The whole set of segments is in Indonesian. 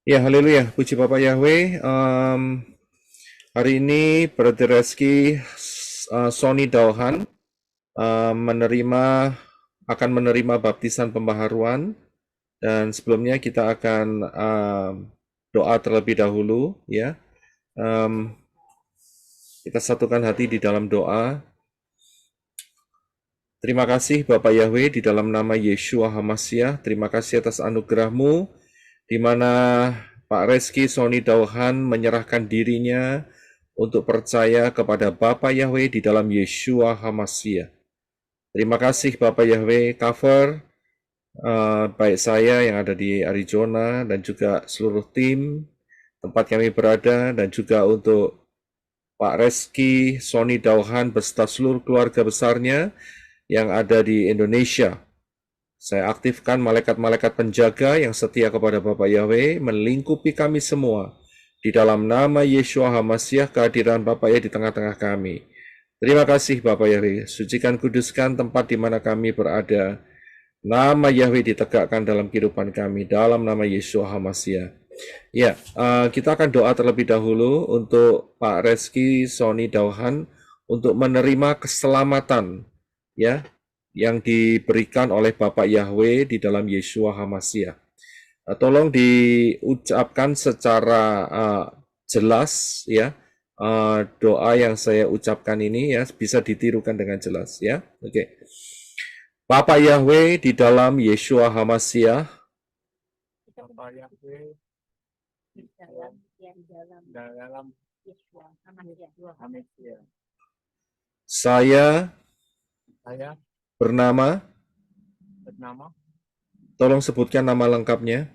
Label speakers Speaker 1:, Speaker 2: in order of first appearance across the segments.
Speaker 1: Ya, haleluya. Puji Bapak Yahweh. Hari ini Brother Reski Sony Dauhan akan menerima baptisan pembaharuan, dan sebelumnya kita akan doa terlebih dahulu, ya. Kita satukan hati di dalam doa. Terima kasih Bapak Yahweh, di dalam nama Yeshua HaMashiach. Terima kasih atas anugerah-Mu, di mana Pak Reski Sony Dauhan menyerahkan dirinya untuk percaya kepada Bapak Yahweh di dalam Yeshua HaMashiach. Terima kasih Bapak Yahweh, cover baik saya yang ada di Arizona dan juga seluruh tim tempat kami berada, dan juga untuk Pak Reski Sony Dauhan beserta seluruh keluarga besarnya yang ada di Indonesia. Saya aktifkan malaikat-malaikat penjaga yang setia kepada Bapak Yahweh melingkupi kami semua. Di dalam nama Yeshua HaMashiach, kehadiran Bapak Yahweh di tengah-tengah kami. Terima kasih Bapak Yahweh, sucikan kuduskan tempat di mana kami berada. Nama Yahweh ditegakkan dalam kehidupan kami, dalam nama Yeshua HaMashiach. Ya, kita akan doa terlebih dahulu untuk Pak Reski Sony Dauhan untuk menerima keselamatan, ya, yang diberikan oleh Bapak Yahweh di dalam Yeshua HaMashiach. Tolong diucapkan secara jelas, ya, doa yang saya ucapkan ini, ya, bisa ditirukan dengan jelas, ya. Oke. Bapak Yahweh di dalam Yeshua HaMashiach,
Speaker 2: Bapak Yahweh dalam Yeshua HaMashiach.
Speaker 1: Saya
Speaker 2: Saya
Speaker 1: bernama,
Speaker 2: bernama
Speaker 1: tolong sebutkan nama lengkapnya.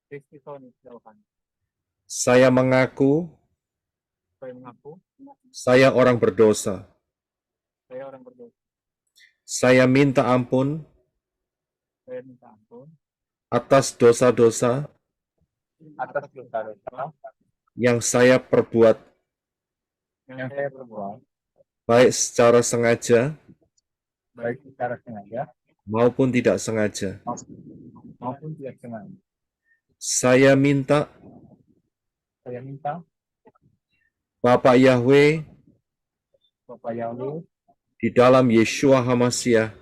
Speaker 2: Reski Sony Dauhan.
Speaker 1: Saya mengaku
Speaker 2: Saya mengaku
Speaker 1: saya orang berdosa.
Speaker 2: saya orang berdosa.
Speaker 1: Saya minta ampun
Speaker 2: Saya minta ampun
Speaker 1: atas dosa-dosa
Speaker 2: atas dosa-dosa
Speaker 1: yang saya perbuat,
Speaker 2: yang saya perbuat,
Speaker 1: baik secara sengaja
Speaker 2: baik secara sengaja
Speaker 1: maupun tidak sengaja.
Speaker 2: maupun tidak sengaja.
Speaker 1: Saya minta
Speaker 2: Saya minta
Speaker 1: Bapak Yahweh
Speaker 2: Bapak Yahweh
Speaker 1: di dalam Yeshua HaMashiach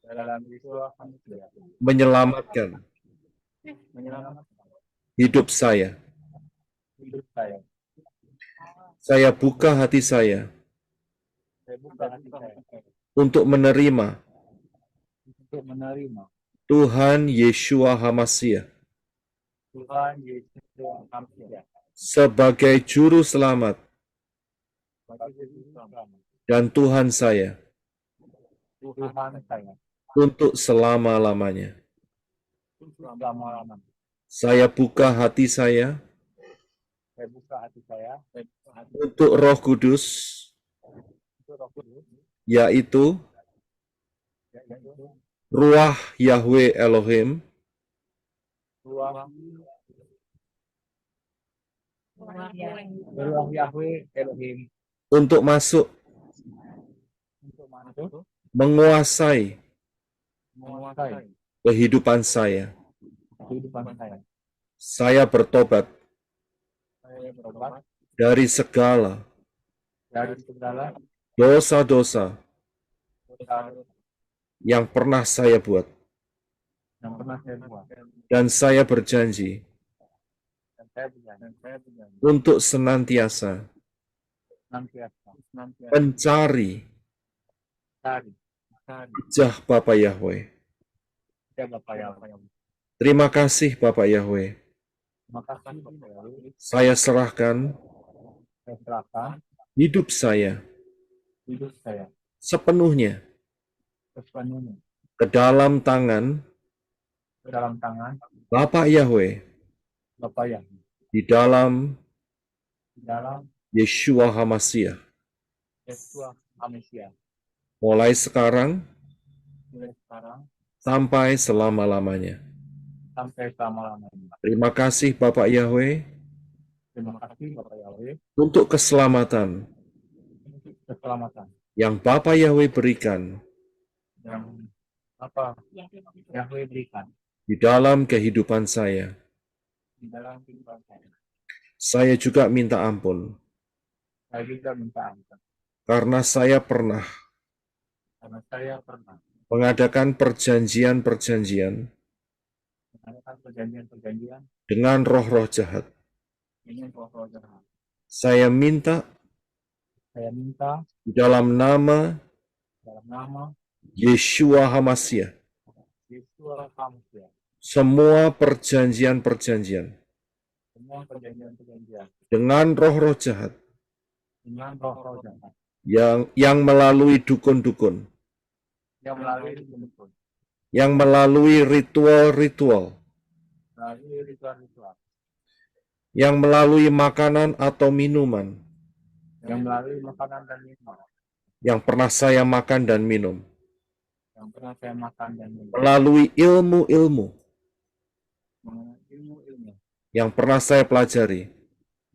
Speaker 2: dalam Yeshua HaMashiach
Speaker 1: menyelamatkan
Speaker 2: menyelamatkan
Speaker 1: hidup saya.
Speaker 2: hidup saya.
Speaker 1: Saya buka hati saya
Speaker 2: Saya buka hati saya
Speaker 1: untuk menerima
Speaker 2: untuk menerima
Speaker 1: Tuhan Yeshua HaMashiach
Speaker 2: Tuhan Yesus HaMashiach
Speaker 1: sebagai juru selamat
Speaker 2: sebagai Juru Selamat
Speaker 1: dan Tuhan saya
Speaker 2: Tuhan saya
Speaker 1: untuk selama-lamanya.
Speaker 2: selama-lamanya.
Speaker 1: Saya buka hati saya
Speaker 2: Saya buka hati saya
Speaker 1: untuk Roh Kudus,
Speaker 2: untuk Roh Kudus,
Speaker 1: yaitu
Speaker 2: yaitu
Speaker 1: Ruach Yahweh Elohim,
Speaker 2: Ruach Yahweh Elohim
Speaker 1: untuk masuk
Speaker 2: untuk masuk
Speaker 1: menguasai
Speaker 2: menguasai
Speaker 1: kehidupan saya.
Speaker 2: kehidupan saya.
Speaker 1: Saya bertobat
Speaker 2: Saya berobat
Speaker 1: dari segala
Speaker 2: dari segala
Speaker 1: dosa-dosa
Speaker 2: dosa
Speaker 1: yang pernah saya buat,
Speaker 2: yang pernah saya buat,
Speaker 1: dan saya berjanji
Speaker 2: dan saya berjanji
Speaker 1: untuk senantiasa
Speaker 2: senantiasa
Speaker 1: mencari
Speaker 2: cari
Speaker 1: wajah Bapak Yahweh.
Speaker 2: ya Bapak Yahweh.
Speaker 1: Terima kasih Bapak Yahweh.
Speaker 2: Terima kasih Bapak Yahweh.
Speaker 1: Saya serahkan
Speaker 2: Saya serahkan
Speaker 1: hidup saya
Speaker 2: hidup saya
Speaker 1: sepenuhnya
Speaker 2: sepenuhnya
Speaker 1: ke dalam tangan
Speaker 2: ke dalam tangan
Speaker 1: Bapak Yahweh
Speaker 2: Bapak Yahweh
Speaker 1: di dalam
Speaker 2: di dalam
Speaker 1: Yeshua HaMashiach.
Speaker 2: Yeshua HaMashiach.
Speaker 1: Mulai sekarang
Speaker 2: Mulai sekarang
Speaker 1: sampai selama-lamanya.
Speaker 2: sampai selama-lamanya.
Speaker 1: Terima kasih Bapak Yahweh
Speaker 2: Terima kasih Bapak Yahweh
Speaker 1: untuk keselamatan
Speaker 2: untuk keselamatan
Speaker 1: yang Bapak Yahweh berikan
Speaker 2: yang apa Yahweh berikan
Speaker 1: di dalam kehidupan saya.
Speaker 2: di dalam kehidupan saya.
Speaker 1: Saya juga minta ampun
Speaker 2: Saya juga minta ampun
Speaker 1: karena saya pernah
Speaker 2: karena saya pernah
Speaker 1: mengadakan perjanjian-perjanjian
Speaker 2: mengadakan perjanjian-perjanjian
Speaker 1: dengan roh-roh jahat.
Speaker 2: dengan roh-roh jahat.
Speaker 1: Saya minta
Speaker 2: Saya minta
Speaker 1: di dalam nama
Speaker 2: dalam nama
Speaker 1: Yeshua HaMashiach,
Speaker 2: Yesus Hamzah,
Speaker 1: semua perjanjian-perjanjian
Speaker 2: semua perjanjian-perjanjian
Speaker 1: dengan roh-roh jahat
Speaker 2: dengan roh-roh jahat
Speaker 1: yang melalui dukun-dukun,
Speaker 2: yang melalui bentuk,
Speaker 1: yang melalui ritual-ritual,
Speaker 2: melalui ritual-ritual,
Speaker 1: yang melalui makanan atau minuman
Speaker 2: yang melalui makanan dan minuman,
Speaker 1: yang pernah saya makan dan minum,
Speaker 2: yang pernah saya makan dan minum,
Speaker 1: melalui ilmu-ilmu
Speaker 2: mengenai ilmu-ilmu
Speaker 1: yang pernah saya pelajari.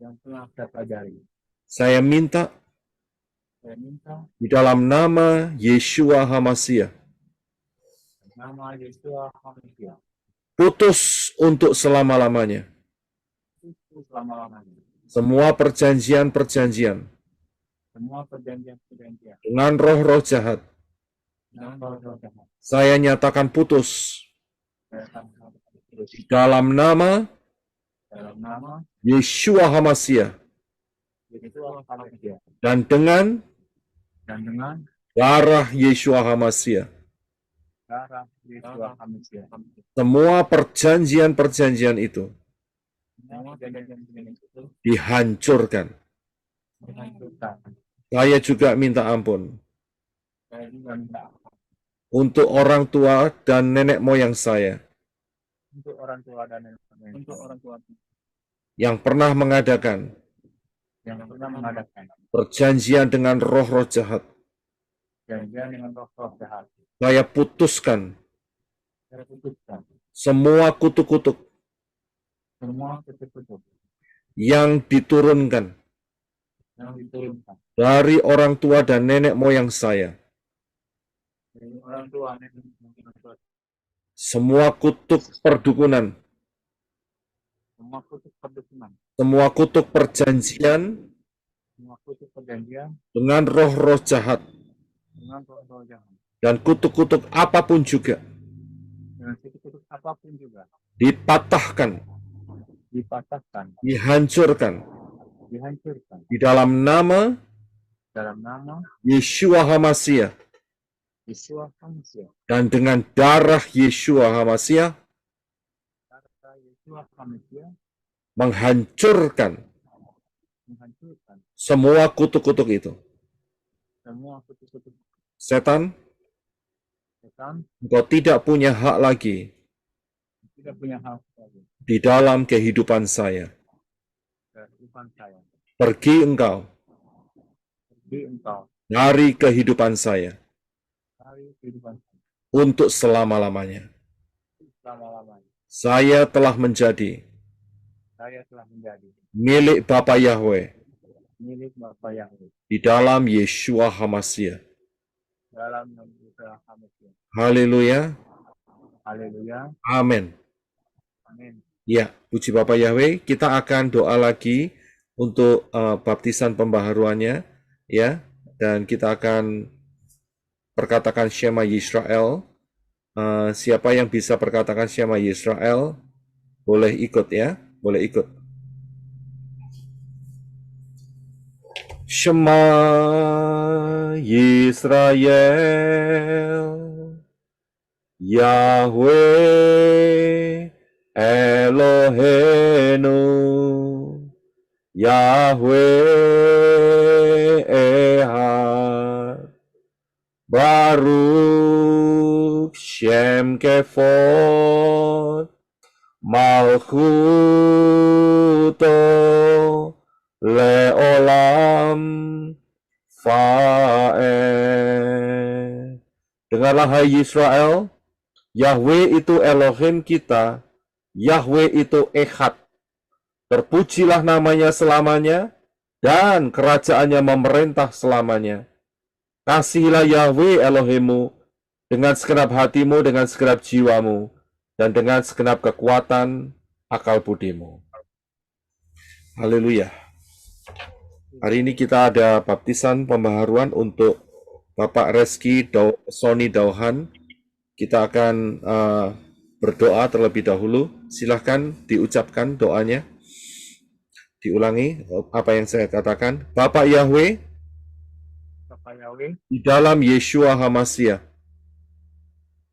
Speaker 2: yang pernah saya pelajari.
Speaker 1: Saya minta
Speaker 2: Saya minta
Speaker 1: di dalam nama Yeshua HaMashiach,
Speaker 2: nama Yesus Hamzah,
Speaker 1: putus untuk selama-lamanya.
Speaker 2: itu selama-lamanya.
Speaker 1: Semua perjanjian-perjanjian
Speaker 2: Semua perjanjian-perjanjian
Speaker 1: dengan roh-roh jahat,
Speaker 2: dengan roh-roh jahat.
Speaker 1: saya nyatakan putus
Speaker 2: Saya akan terus
Speaker 1: dalam nama
Speaker 2: dalam nama
Speaker 1: Yeshua HaMashiach
Speaker 2: Yesus Hamzah
Speaker 1: dan dengan
Speaker 2: dan dengan
Speaker 1: darah Yeshua HaMashiach.
Speaker 2: darah Yesus Hamzah.
Speaker 1: Semua perjanjian-perjanjian itu
Speaker 2: Semua perjanjian-perjanjian itu
Speaker 1: dihancurkan.
Speaker 2: dihancurkan.
Speaker 1: Saya juga minta ampun
Speaker 2: Saya juga minta ampun
Speaker 1: untuk orang tua dan nenek moyang saya
Speaker 2: untuk orang tua dan nenek moyang, untuk orang tua
Speaker 1: yang pernah mengadakan
Speaker 2: yang pernah mengadakan
Speaker 1: perjanjian dengan roh-roh jahat.
Speaker 2: perjanjian dengan roh-roh jahat.
Speaker 1: Saya putuskan
Speaker 2: Saya putuskan
Speaker 1: semua kutuk-kutuk
Speaker 2: semua kutuk-kutuk
Speaker 1: yang diturunkan
Speaker 2: yang diturunkan
Speaker 1: dari orang tua dan nenek moyang saya.
Speaker 2: dari orang tua nenek moyang,
Speaker 1: Semua kutuk perdukunan,
Speaker 2: semua kutuk perdukunan,
Speaker 1: semua kutuk perjanjian
Speaker 2: semua kutuk perjanjian
Speaker 1: dengan roh-roh jahat,
Speaker 2: dengan roh-roh jahat,
Speaker 1: dan kutuk-kutuk apapun juga
Speaker 2: dengan kutuk apapun juga
Speaker 1: dipatahkan,
Speaker 2: dipatahkan,
Speaker 1: dihancurkan
Speaker 2: dihancurkan
Speaker 1: di dalam nama
Speaker 2: dalam nama
Speaker 1: Yeshua HaMashiach
Speaker 2: Yesus Hamzah,
Speaker 1: dan dengan darah Yeshua HaMashiach
Speaker 2: darah Yesus Hamzah
Speaker 1: menghancurkan
Speaker 2: menghancurkan
Speaker 1: semua kutuk-kutuk itu.
Speaker 2: semua kutuk-kutuk
Speaker 1: Setan,
Speaker 2: setan.
Speaker 1: engkau tidak punya hak lagi
Speaker 2: Tidak punya hak lagi
Speaker 1: di dalam kehidupan saya.
Speaker 2: kehidupan saya.
Speaker 1: Pergi engkau
Speaker 2: Pergi engkau
Speaker 1: dari kehidupan saya
Speaker 2: dari kehidupan saya
Speaker 1: untuk selama-lamanya.
Speaker 2: selama-lamanya.
Speaker 1: Saya telah menjadi
Speaker 2: Saya telah menjadi
Speaker 1: milik Bapa Yahweh
Speaker 2: milik Bapa Yahweh
Speaker 1: di dalam Yeshua HaMashiach.
Speaker 2: dalam nama Yesus Hamzah.
Speaker 1: Haleluya.
Speaker 2: Haleluya.
Speaker 1: Amin.
Speaker 2: Amin.
Speaker 1: Ya, puji Bapa Yahweh. Kita akan doa lagi untuk baptisan pembaharuannya, ya. Dan kita akan perkatakan Shema Yisrael. Siapa yang bisa perkatakan Shema Yisrael, boleh ikut ya, boleh ikut. Shema Yisrael, Yahweh Eloheinu, Yahweh Ehad, Baruch Shem Kefod, Malchuto Leolam Fa'ed. Dengarlah hai Yisrael, Yahweh itu Elohim kita, Yahweh itu Ehad. Terpujilah namanya selamanya, dan kerajaannya memerintah selamanya. Kasihilah Yahweh Elohimmu dengan segenap hatimu, dengan segenap jiwamu, dan dengan segenap kekuatan, akal budimu. Haleluya. Hari ini kita ada baptisan pembaharuan untuk Bapak Reski Sony Dauhan. Kita akan berdoa terlebih dahulu. Silahkan diucapkan doanya. Diulangi apa yang saya katakan. Bapak Yahweh,
Speaker 2: Bapak Yahweh,
Speaker 1: di dalam Yeshua HaMashiach,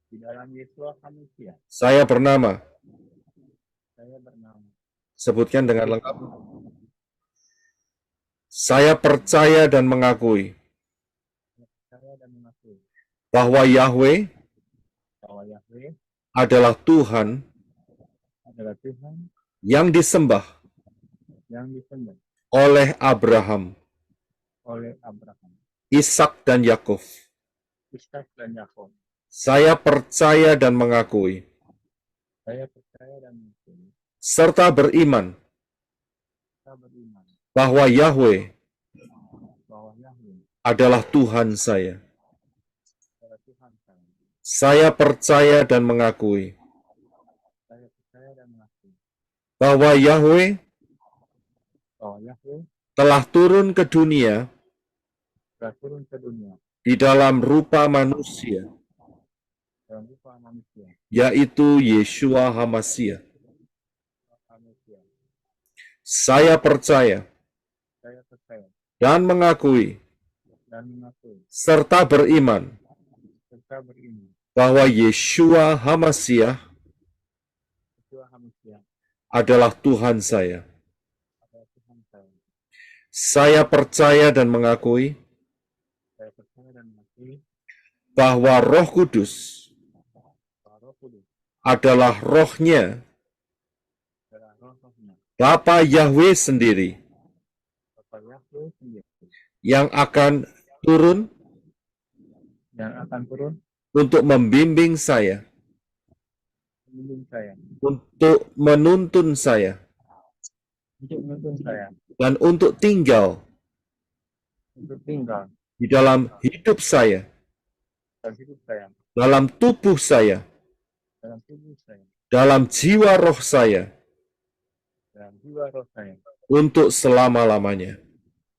Speaker 2: di dalam Yesus HaMashiach,
Speaker 1: saya bernama.
Speaker 2: saya bernama.
Speaker 1: Sebutkan dengan lengkap. Saya percaya dan mengakui
Speaker 2: Saya dan mengakui
Speaker 1: bahwa Yahweh
Speaker 2: bahwa Yahweh
Speaker 1: adalah Tuhan
Speaker 2: adalah Tuhan
Speaker 1: yang disembah
Speaker 2: yang disembah
Speaker 1: oleh Abraham,
Speaker 2: oleh Abraham,
Speaker 1: Ishak dan Yakub.
Speaker 2: Ishak dan Yakub.
Speaker 1: Saya percaya dan mengakui
Speaker 2: Saya percaya dan mengakui
Speaker 1: serta beriman
Speaker 2: kita beriman
Speaker 1: bahwa Yahweh
Speaker 2: bahwa Yahweh
Speaker 1: adalah Tuhan saya.
Speaker 2: adalah Tuhan saya.
Speaker 1: Saya percaya dan mengakui
Speaker 2: Saya percaya dan mengakui
Speaker 1: bahwa Yahweh
Speaker 2: bahwa Yahweh
Speaker 1: telah turun ke dunia
Speaker 2: telah turun ke dunia
Speaker 1: di dalam rupa manusia,
Speaker 2: dalam rupa manusia.
Speaker 1: yaitu Yeshua HaMashiach.
Speaker 2: Manusia.
Speaker 1: Saya percaya
Speaker 2: Saya percaya
Speaker 1: dan mengakui
Speaker 2: dan mengakui
Speaker 1: serta beriman
Speaker 2: serta beriman
Speaker 1: bahwa Yeshua HaMashiach
Speaker 2: Yesus HaMashiach
Speaker 1: adalah Tuhan saya.
Speaker 2: adalah Tuhan saya.
Speaker 1: Saya percaya dan mengakui
Speaker 2: Saya percaya dan mengakui
Speaker 1: bahwa Roh Kudus
Speaker 2: bahwa Roh Kudus
Speaker 1: adalah rohnya
Speaker 2: adalah rohnya
Speaker 1: Bapa Yahweh sendiri
Speaker 2: Bapak Yahweh sendiri
Speaker 1: yang akan turun
Speaker 2: yang akan turun
Speaker 1: untuk membimbing saya,
Speaker 2: membimbing saya,
Speaker 1: untuk menuntun saya,
Speaker 2: untuk menuntun saya,
Speaker 1: dan untuk tinggal
Speaker 2: untuk tinggal
Speaker 1: di dalam hidup saya,
Speaker 2: dalam hidup saya,
Speaker 1: dalam tubuh saya,
Speaker 2: dalam tubuh saya,
Speaker 1: dalam jiwa roh saya,
Speaker 2: dalam jiwa roh saya,
Speaker 1: untuk selama-lamanya.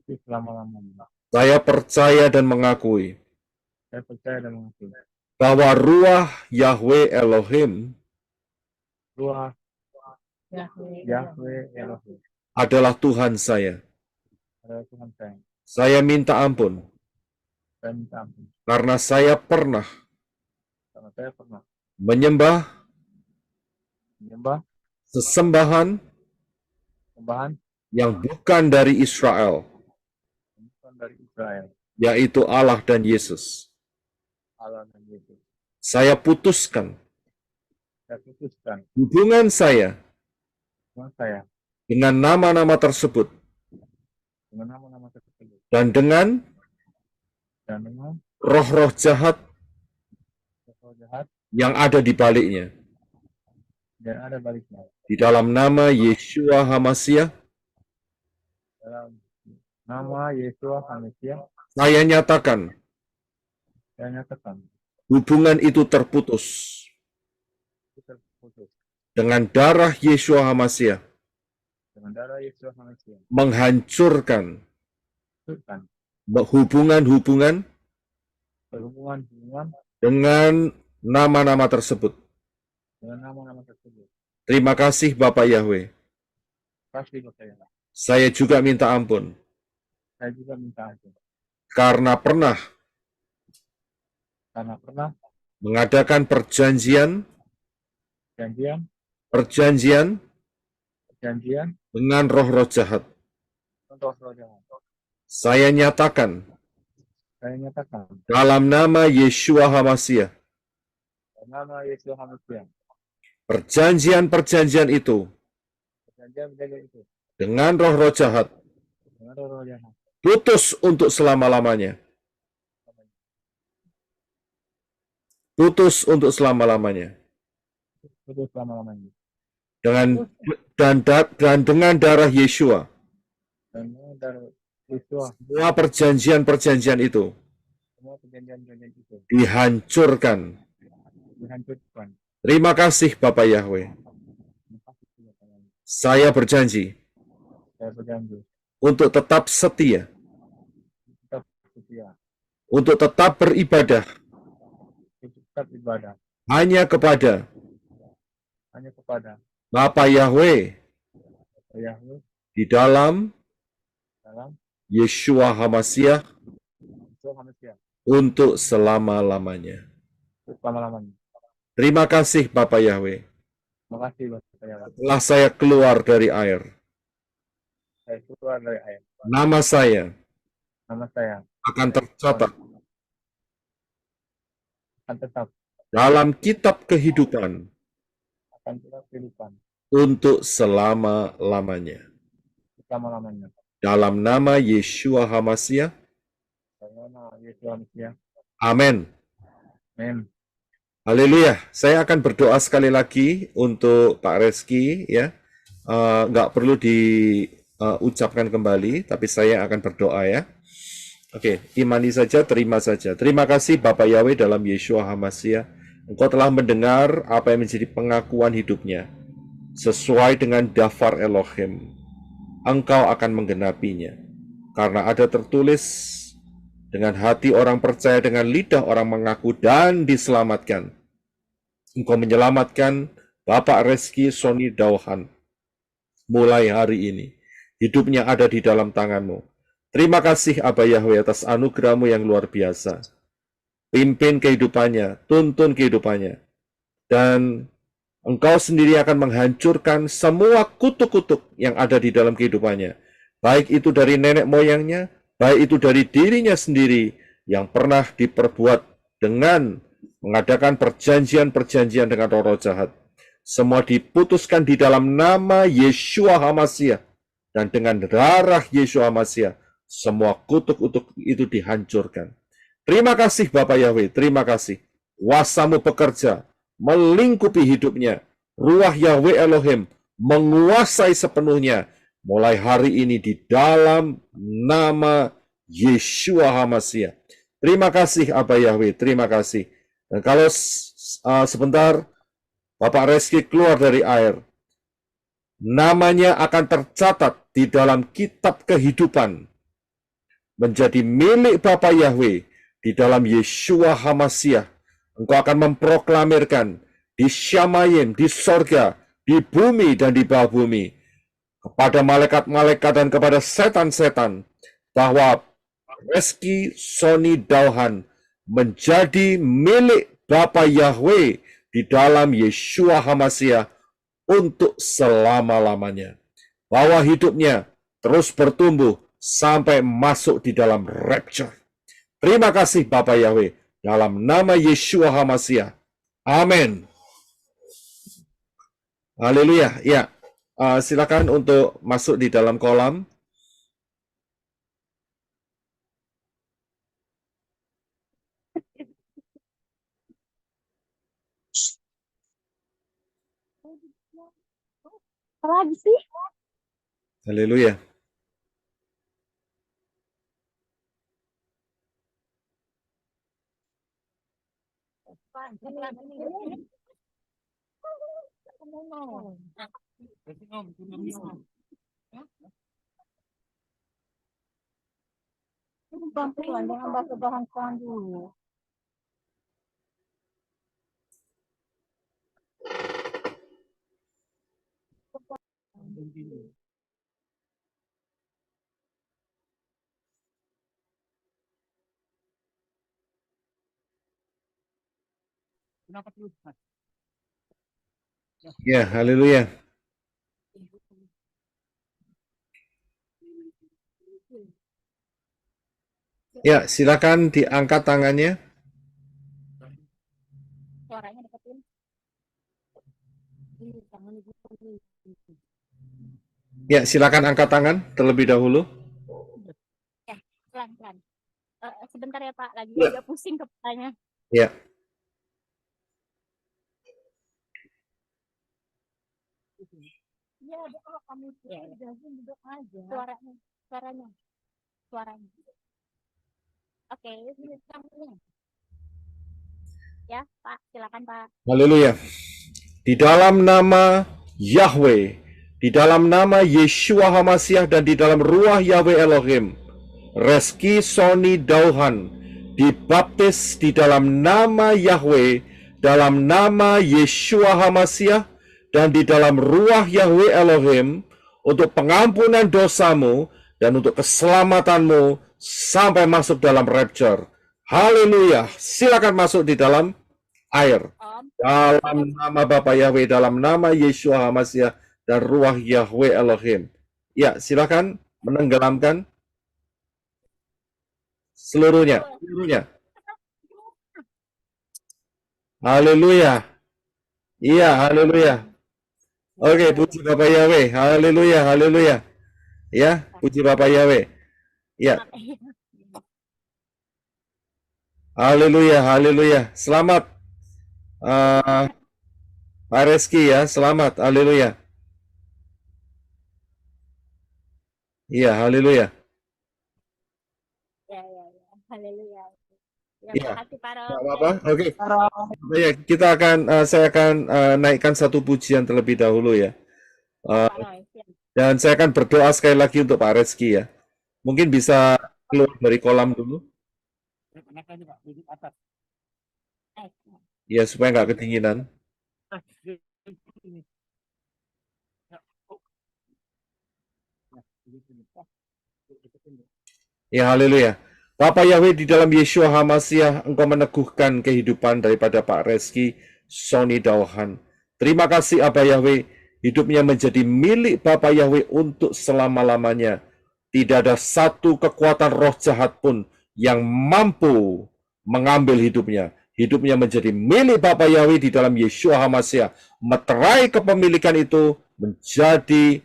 Speaker 2: untuk selama-lamanya.
Speaker 1: Saya percaya dan mengakui
Speaker 2: Saya percaya dan mengakui
Speaker 1: bahwa Ruach Yahweh Elohim
Speaker 2: Ruach Yahweh Elohim
Speaker 1: adalah Tuhan saya.
Speaker 2: adalah Tuhan saya.
Speaker 1: Saya minta ampun
Speaker 2: Saya minta ampun
Speaker 1: karena saya pernah
Speaker 2: karena saya pernah
Speaker 1: menyembah
Speaker 2: menyembah
Speaker 1: sesembahan
Speaker 2: sembahan
Speaker 1: yang bukan dari Israel,
Speaker 2: bukan dari Israel,
Speaker 1: yaitu Allah dan Yesus.
Speaker 2: Allah dan Yesus.
Speaker 1: Saya putuskan
Speaker 2: Saya putuskan
Speaker 1: hubungan saya
Speaker 2: dengan saya
Speaker 1: dengan nama-nama tersebut
Speaker 2: dengan nama-nama tersebut
Speaker 1: dan dengan
Speaker 2: dan dengan
Speaker 1: roh-roh jahat
Speaker 2: roh jahat
Speaker 1: yang ada di baliknya.
Speaker 2: dan ada baliknya.
Speaker 1: Di dalam nama Yeshua HaMashiach,
Speaker 2: Dalam nama Yesus HaMashiach,
Speaker 1: saya nyatakan
Speaker 2: saya nyatakan
Speaker 1: hubungan itu terputus
Speaker 2: kita putus
Speaker 1: dengan darah Yeshua HaMashiach,
Speaker 2: dengan darah Yesus HaMashiach.
Speaker 1: menghancurkan
Speaker 2: Putuskan
Speaker 1: hubungan-hubungan
Speaker 2: hubungan
Speaker 1: dengan nama-nama tersebut.
Speaker 2: dengan nama-nama tersebut.
Speaker 1: Terima kasih Bapak Yahweh.
Speaker 2: Kasih kepada saya.
Speaker 1: Saya juga minta ampun
Speaker 2: Saya juga minta ampun
Speaker 1: karena pernah
Speaker 2: karena pernah
Speaker 1: mengadakan perjanjian
Speaker 2: perjanjian
Speaker 1: dengan roh-roh jahat.
Speaker 2: untuk roh jahat.
Speaker 1: Saya nyatakan
Speaker 2: Saya nyatakan
Speaker 1: dalam nama Yeshua HaMashiach,
Speaker 2: dalam nama Yesus HaMashiach,
Speaker 1: perjanjian-perjanjian itu
Speaker 2: perjanjian itu
Speaker 1: dengan roh-roh jahat
Speaker 2: dengan roh jahat.
Speaker 1: putus untuk selama-lamanya. Putus untuk selama-lamanya.
Speaker 2: Putus selama-lamanya.
Speaker 1: Dan dengan darah Yeshua,
Speaker 2: Dan darah Yesus
Speaker 1: semua perjanjian-perjanjian itu
Speaker 2: semua perjanjian itu
Speaker 1: dihancurkan.
Speaker 2: dihancurkan.
Speaker 1: Terima kasih Bapak Yahweh.
Speaker 2: Terima kasih kepada
Speaker 1: Saya berjanji
Speaker 2: saya berjanji
Speaker 1: untuk tetap setia,
Speaker 2: tetap setia,
Speaker 1: untuk tetap beribadah
Speaker 2: tetap ibadah
Speaker 1: hanya kepada
Speaker 2: hanya kepada
Speaker 1: Bapa Yahweh
Speaker 2: Yahweh
Speaker 1: di dalam
Speaker 2: dalam
Speaker 1: Yeshua HaMashiach
Speaker 2: Tuhan manusia
Speaker 1: untuk selama-lamanya.
Speaker 2: selama-lamanya.
Speaker 1: Terima kasih Bapa Yahweh.
Speaker 2: Terima kasih Bapak Yahweh.
Speaker 1: Setelah saya keluar dari air,
Speaker 2: Saya keluar dari air.
Speaker 1: nama saya
Speaker 2: Nama saya
Speaker 1: akan tercatat
Speaker 2: akan tetap
Speaker 1: dalam kitab kehidupan
Speaker 2: akan tetap kehidupan
Speaker 1: untuk selama-lamanya.
Speaker 2: selama-lamanya.
Speaker 1: Dalam nama Yeshua HaMashiach,
Speaker 2: Karena Yesus manusia.
Speaker 1: amin.
Speaker 2: Amin.
Speaker 1: Haleluya. Saya akan berdoa sekali lagi untuk Pak Reski, ya. Nggak perlu diucapkan kembali, tapi saya akan berdoa, ya. Oke, imani saja, terima saja. Terima kasih Bapak Yahweh dalam Yeshua HaMashiach. Engkau telah mendengar apa yang menjadi pengakuan hidupnya. Sesuai dengan daftar Elohim, Engkau akan menggenapinya. Karena ada tertulis, dengan hati orang percaya, dengan lidah orang mengaku dan diselamatkan. Engkau menyelamatkan Bapak Reski Sony Dauhan mulai hari ini. Hidupnya ada di dalam tangan-Mu. Terima kasih Abah Yahweh atas anugerah-Mu yang luar biasa. Pimpin kehidupannya, tuntun kehidupannya. Dan Engkau sendiri akan menghancurkan semua kutuk-kutuk yang ada di dalam kehidupannya. Baik itu dari nenek moyangnya, baik itu dari dirinya sendiri yang pernah diperbuat dengan mengadakan perjanjian-perjanjian dengan roh-roh jahat. Semua diputuskan di dalam nama Yeshua HaMashiach. Dan dengan darah Yeshua HaMashiach, semua kutuk-kutuk itu dihancurkan. Terima kasih Bapak Yahweh, terima kasih. Kuasa-Mu bekerja, melingkupi hidupnya. Ruah Yahweh Elohim menguasai sepenuhnya mulai hari ini di dalam nama Yeshua HaMashiach. Terima kasih Abah Yahweh, terima kasih. Dan kalau sebentar Bapak Reski keluar dari air, namanya akan tercatat di dalam kitab kehidupan menjadi milik Bapa Yahweh di dalam Yeshua HaMashiach. Engkau akan memproklamirkan di Syamayim, di sorga, di bumi dan di bawah bumi, kepada malaikat-malaikat dan kepada setan-setan, bahwa Reski Sony Dauhan menjadi milik Bapa Yahweh di dalam Yeshua HaMashiach untuk selama-lamanya. Bahwa hidupnya terus bertumbuh sampai masuk di dalam rapture. Terima kasih Bapak Yahweh, dalam nama Yeshua HaMashiach. Amin. Haleluya. Ya, silakan untuk masuk di dalam kolam.
Speaker 3: Apa lagi sih?
Speaker 1: Haleluya.
Speaker 3: Bantuan dengan bahasa bahan dulu.
Speaker 2: Kenapa terus?
Speaker 1: Ya, haleluya. Ya, silakan diangkat tangannya.
Speaker 3: Suaranya deketin.
Speaker 1: Ya, silakan angkat tangan terlebih dahulu.
Speaker 3: Ya, pelan-pelan. Sebentar ya Pak, lagi agak pusing kepalanya.
Speaker 1: Ya.
Speaker 3: Ya, kalau kamu duduk aja. Suaranya. Oke, ya Pak, silakan Pak.
Speaker 1: Haleluya. Di dalam nama Yahweh, di dalam nama Yeshua HaMashiach dan di dalam ruah Yahweh Elohim, Reski Sony Dauhan dibaptis di dalam nama Yahweh, dalam nama Yeshua HaMashiach dan di dalam ruah Yahweh Elohim untuk pengampunan dosamu dan untuk keselamatanmu sampai masuk dalam rapture. Haleluya. Silakan masuk di dalam air.
Speaker 3: Om.
Speaker 1: Dalam nama Bapa Yahweh, dalam nama Yeshua HaMashiach dan ruah Yahweh Elohim. Ya, silakan menenggelamkan seluruhnya. Haleluya. Iya, haleluya. Oke, puji Bapa Yahweh. Haleluya, haleluya. Ya, puji Bapa Yahweh. Ya, haleluya, haleluya. Selamat Pak Reski ya, selamat. Haleluya. Iya, haleluya.
Speaker 3: Ya. Haleluya. Ya,
Speaker 1: Iya.
Speaker 3: makasih Pak Rob.
Speaker 1: Nggak apa-apa. Oke. Ya, kita akan saya akan naikkan satu pujian terlebih dahulu ya.
Speaker 3: Pak Roy, siap.
Speaker 1: Dan saya akan berdoa sekali lagi untuk Pak Reski ya. Mungkin bisa keluar dari kolam dulu.
Speaker 3: Eh,
Speaker 1: Ya, supaya nggak kedinginan. Ya, haleluya. Bapa Yahweh, di dalam Yeshua HaMashiach, Engkau meneguhkan kehidupan daripada Pak Reski Sony Dauhan. Terima kasih Abah Yahweh, hidupnya menjadi milik Bapa Yahweh untuk selama-lamanya. Tidak ada satu kekuatan roh jahat pun yang mampu mengambil hidupnya. Hidupnya menjadi milik Bapa Yahweh di dalam Yeshua HaMashiach. Meterai kepemilikan itu menjadi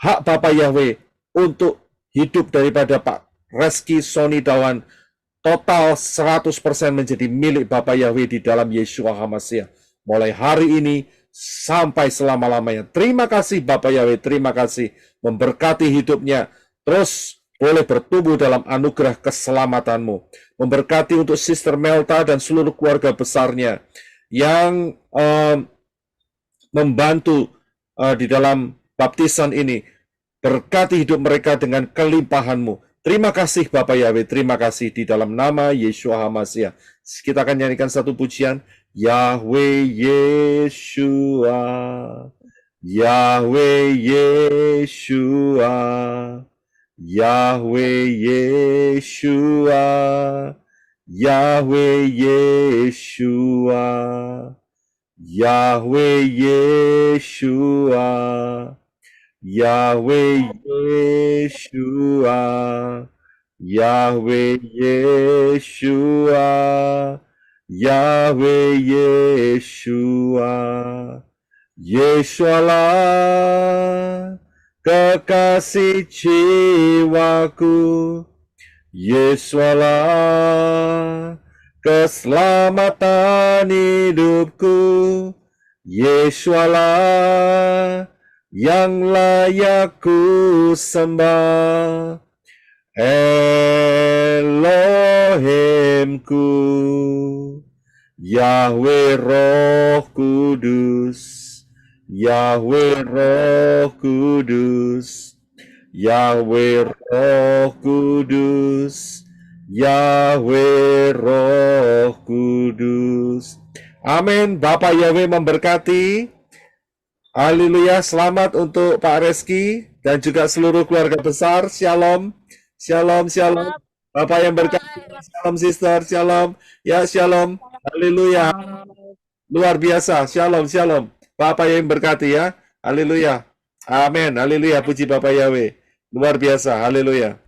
Speaker 1: hak Bapa Yahweh untuk hidup daripada Pak Reski Sony Dauhan. Total 100% menjadi milik Bapa Yahweh di dalam Yeshua HaMashiach. Mulai hari ini sampai selama-lamanya. Terima kasih Bapa Yahweh, terima kasih. Memberkati hidupnya. Terus boleh bertumbuh dalam anugerah keselamatanmu. Memberkati untuk Sister Melta dan seluruh keluarga besarnya yang membantu di dalam baptisan ini. Berkati hidup mereka dengan kelimpahan-Mu. Terima kasih Bapak Yahweh, terima kasih di dalam nama Yeshua HaMashiach. Kita akan nyanyikan satu pujian. Yahweh Yeshua, Yahweh Yeshua, Yahweh Yeshua, Yahweh Yeshua, Yahweh Yeshua, Yahweh Yeshua, Yahweh Yeshua, Yahweh Yeshua, Yeshualah kekasih jiwaku, Yeshualah keselamatan hidupku, Yeshualah yang layak ku sembah, Elohimku, Yahweh Roh Kudus, Yahweh Roh Kudus, Yahweh Roh Kudus, Yahweh Roh Kudus. Amin. Bapak Yahweh memberkati. Haleluya. Selamat untuk Pak Reski dan juga seluruh keluarga besar. Shalom. Shalom, shalom. Bapak yang berkati. Shalom, sister. Shalom. Ya, shalom. Haleluya. Luar biasa. Shalom, shalom. Bapak yang berkati ya. Haleluya. Amin. Haleluya. Puji Bapak Yahweh. Luar biasa. Haleluya.